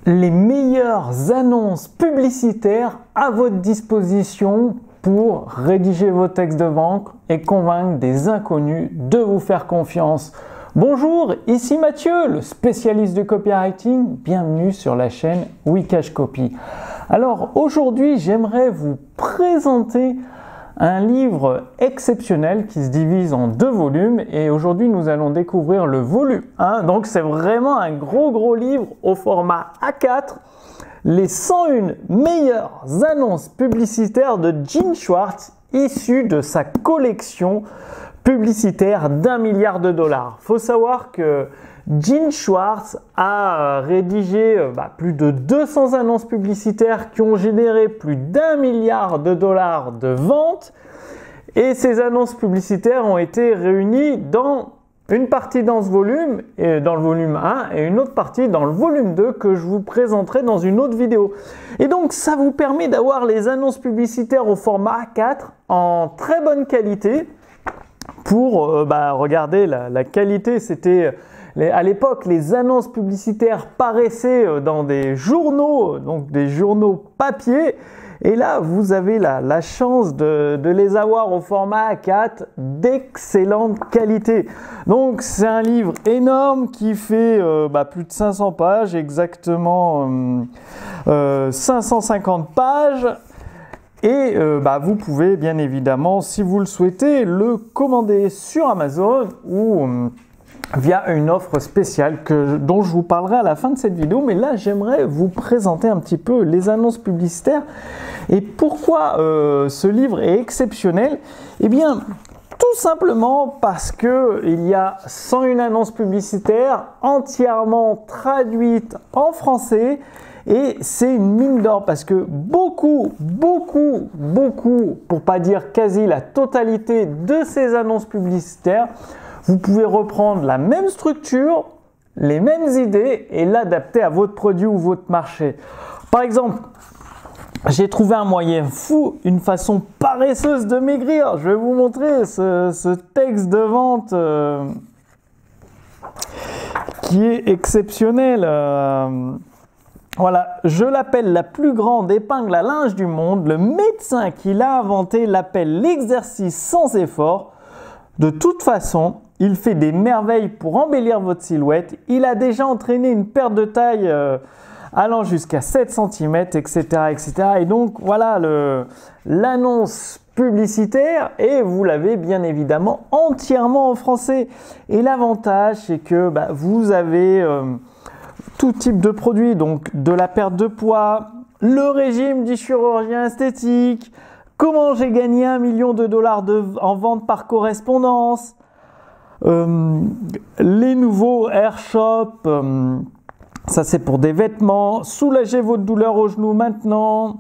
les meilleures annonces publicitaires à votre disposition pour rédiger vos textes de vente et convaincre des inconnus de vous faire confiance. Bonjour, ici Mathieu, le spécialiste du copywriting. Bienvenue sur la chaîne Wikash Copy. Alors aujourd'hui, j'aimerais vous présenter un livre exceptionnel qui se divise en 2 volumes et aujourd'hui nous allons découvrir le volume 1. Donc c'est vraiment un gros livre au format A4. Les 101 meilleures annonces publicitaires de Gene Schwartz issues de sa collection publicitaire d'1 milliard de dollars. Faut savoir que Gene Schwartz a rédigé plus de 200 annonces publicitaires qui ont généré plus d'1 milliard de dollars de ventes et ces annonces publicitaires ont été réunies dans une partie dans ce volume, et dans le volume 1 et une autre partie dans le volume 2 que je vous présenterai dans une autre vidéo. Et donc ça vous permet d'avoir les annonces publicitaires au format A4 en très bonne qualité. Pour regarder la qualité, c'était à l'époque les annonces publicitaires paraissaient dans des journaux, donc des journaux papier, et là vous avez la chance de les avoir au format A4 d'excellente qualité. Donc c'est un livre énorme qui fait plus de 500 pages, exactement 550 pages. Et vous pouvez bien évidemment, si vous le souhaitez, le commander sur Amazon ou via une offre spéciale dont je vous parlerai à la fin de cette vidéo. Mais là, j'aimerais vous présenter un petit peu les annonces publicitaires et pourquoi ce livre est exceptionnel. Eh bien, tout simplement parce qu'il y a 101 annonces publicitaires entièrement traduites en français. Et c'est une mine d'or parce que beaucoup, pour pas dire quasi la totalité de ces annonces publicitaires, vous pouvez reprendre la même structure, les mêmes idées et l'adapter à votre produit ou votre marché. Par exemple, j'ai trouvé un moyen fou, une façon paresseuse de maigrir. Je vais vous montrer ce texte de vente qui est exceptionnel. Voilà, je l'appelle la plus grande épingle à linge du monde. Le médecin qui l'a inventé l'appelle l'exercice sans effort. De toute façon, il fait des merveilles pour embellir votre silhouette. Il a déjà entraîné une perte de taille allant jusqu'à 7 cm, etc., etc. Et donc, voilà l'annonce publicitaire et vous l'avez bien évidemment entièrement en français. Et l'avantage, c'est que vous avez tout type de produits, donc de la perte de poids, le régime du chirurgien esthétique, comment j'ai gagné 1 million de dollars en vente par correspondance, les nouveaux AirShop, ça c'est pour des vêtements, soulagez votre douleur au genou maintenant,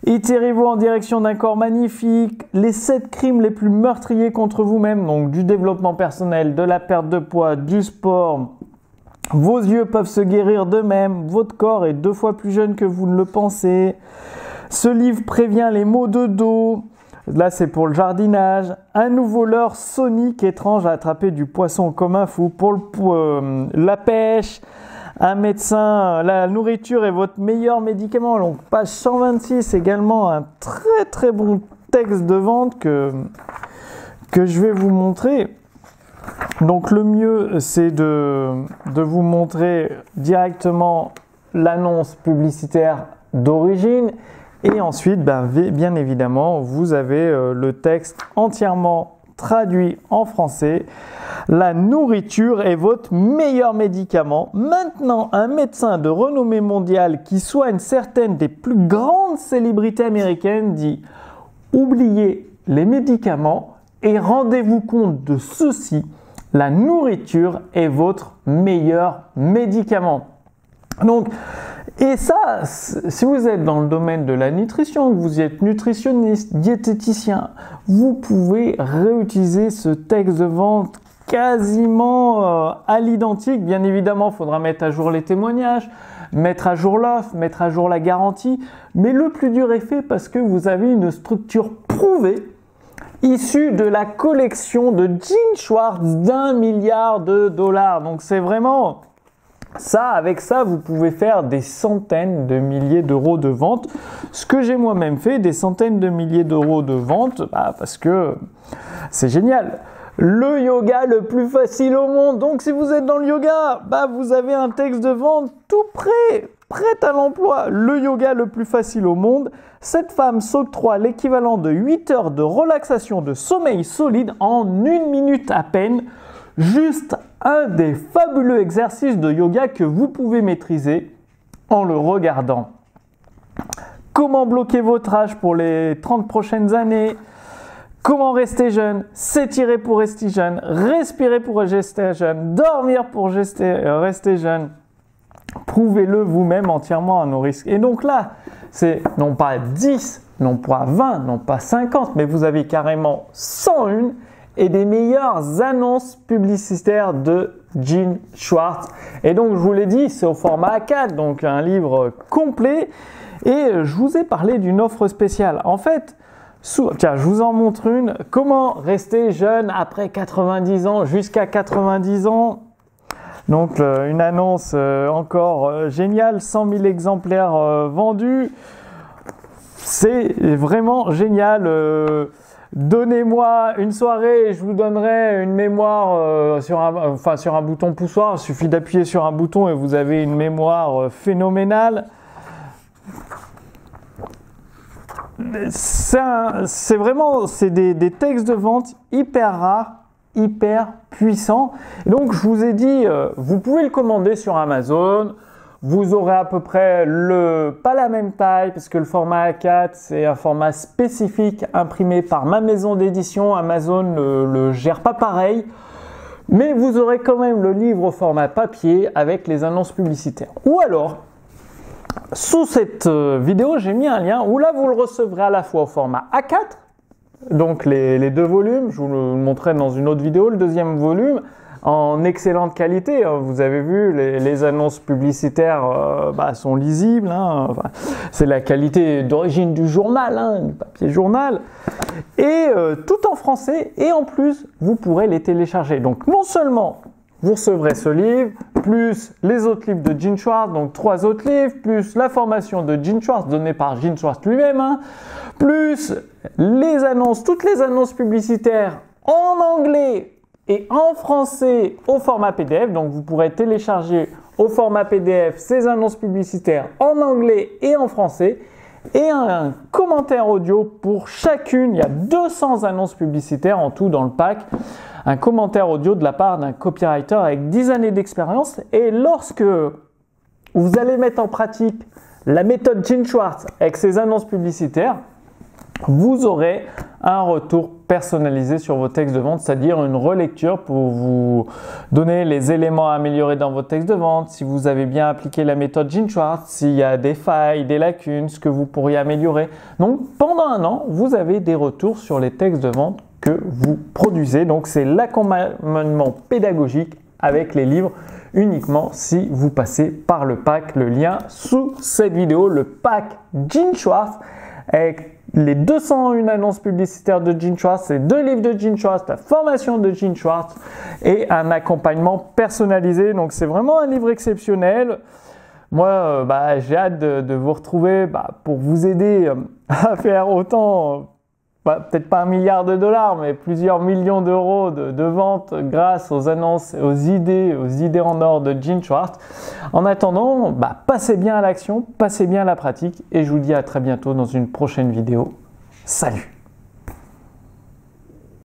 étirez-vous en direction d'un corps magnifique, les 7 crimes les plus meurtriers contre vous-même, donc du développement personnel, de la perte de poids, du sport. Vos yeux peuvent se guérir d'eux-mêmes, votre corps est 2 fois plus jeune que vous ne le pensez. Ce livre prévient les maux de dos, là c'est pour le jardinage. Un nouveau leurre sonique étrange à attraper du poisson comme un fou pour la pêche. Un médecin, la nourriture est votre meilleur médicament. Donc page 126 également, un très bon texte de vente que je vais vous montrer. Donc le mieux c'est de vous montrer directement l'annonce publicitaire d'origine et ensuite bien évidemment vous avez le texte entièrement traduit en français. La nourriture est votre meilleur médicament. Maintenant, un médecin de renommée mondiale qui soigne certaines des plus grandes célébrités américaines dit « Oubliez les médicaments et rendez-vous compte de ceci, la nourriture est votre meilleur médicament. » Donc, et ça, si vous êtes dans le domaine de la nutrition, que vous êtes nutritionniste, diététicien, vous pouvez réutiliser ce texte de vente quasiment à l'identique. Bien évidemment, il faudra mettre à jour les témoignages, mettre à jour l'offre, mettre à jour la garantie. Mais le plus dur est fait parce que vous avez une structure prouvée issu de la collection de Gene Schwartz d'1 milliard de dollars. Donc c'est vraiment Ça, avec ça, vous pouvez faire des centaines de milliers d'euros de vente. Ce que j'ai moi-même fait, des centaines de milliers d'euros de vente, parce que c'est génial. Le yoga le plus facile au monde. Donc, si vous êtes dans le yoga, vous avez un texte de vente tout prêt à l'emploi. Le yoga le plus facile au monde. Cette femme s'octroie l'équivalent de 8 heures de relaxation de sommeil solide en 1 minute à peine. Juste un des fabuleux exercices de yoga que vous pouvez maîtriser en le regardant. Comment bloquer votre âge pour les 30 prochaines années? Comment rester jeune? S'étirer pour rester jeune, respirer pour rester jeune, dormir pour rester jeune. Prouvez-le vous-même entièrement à nos risques. Et donc là, c'est non pas 10, non pas 20, non pas 50, mais vous avez carrément 101 et des meilleures annonces publicitaires de Gene Schwartz. Et donc, je vous l'ai dit, c'est au format A4, donc un livre complet. Et je vous ai parlé d'une offre spéciale. En fait, tiens, je vous en montre une. Comment rester jeune après 90 ans, jusqu'à 90 ans? Donc, une annonce encore géniale, 100 000 exemplaires vendus. C'est vraiment génial. Donnez-moi une soirée et je vous donnerai une mémoire sur un bouton poussoir. Il suffit d'appuyer sur un bouton et vous avez une mémoire phénoménale. C'est vraiment des textes de vente hyper rares, hyper puissants. Et donc, je vous ai dit, vous pouvez le commander sur Amazon. Vous aurez à peu près pas la même taille parce que le format A4 c'est un format spécifique imprimé par ma maison d'édition. Amazon le gère pas pareil. Mais vous aurez quand même le livre au format papier avec les annonces publicitaires. Ou alors, sous cette vidéo, j'ai mis un lien où là vous le recevrez à la fois au format A4, donc les 2 volumes, je vous le montrerai dans une autre vidéo, le 2e volume, en excellente qualité. Vous avez vu, les annonces publicitaires sont lisibles. C'est la qualité d'origine du journal, du papier journal. Et tout en français. Et en plus, vous pourrez les télécharger. Donc non seulement vous recevrez ce livre, plus les autres livres de Gene Schwartz, donc 3 autres livres, plus la formation de Gene Schwartz donnée par Gene Schwartz lui-même, plus les annonces, toutes les annonces publicitaires en anglais et en français au format PDF. Donc vous pourrez télécharger au format PDF ces annonces publicitaires en anglais et en français. Et un commentaire audio pour chacune. Il y a 200 annonces publicitaires en tout dans le pack. Un commentaire audio de la part d'un copywriter avec 10 années d'expérience. Et lorsque vous allez mettre en pratique la méthode Gene Schwartz avec ces annonces publicitaires, vous aurez un retour personnalisé sur vos textes de vente, c'est-à-dire une relecture pour vous donner les éléments à améliorer dans vos textes de vente, si vous avez bien appliqué la méthode Gene Schwartz, s'il y a des failles, des lacunes, ce que vous pourriez améliorer. Donc, pendant un an, vous avez des retours sur les textes de vente que vous produisez. Donc, c'est l'accompagnement pédagogique avec les livres uniquement si vous passez par le pack. Le lien sous cette vidéo, le pack Gene Schwartz avec les 201 annonces publicitaires de Gene Schwartz, les 2 livres de Gene Schwartz, la formation de Gene Schwartz et un accompagnement personnalisé. Donc c'est vraiment un livre exceptionnel. Moi, j'ai hâte de vous retrouver pour vous aider à faire autant, peut-être pas $1 milliard, mais plusieurs millions d'euros de ventes grâce aux annonces, aux idées en or de Gene Schwartz. En attendant, passez bien à l'action, passez bien à la pratique et je vous dis à très bientôt dans une prochaine vidéo. Salut!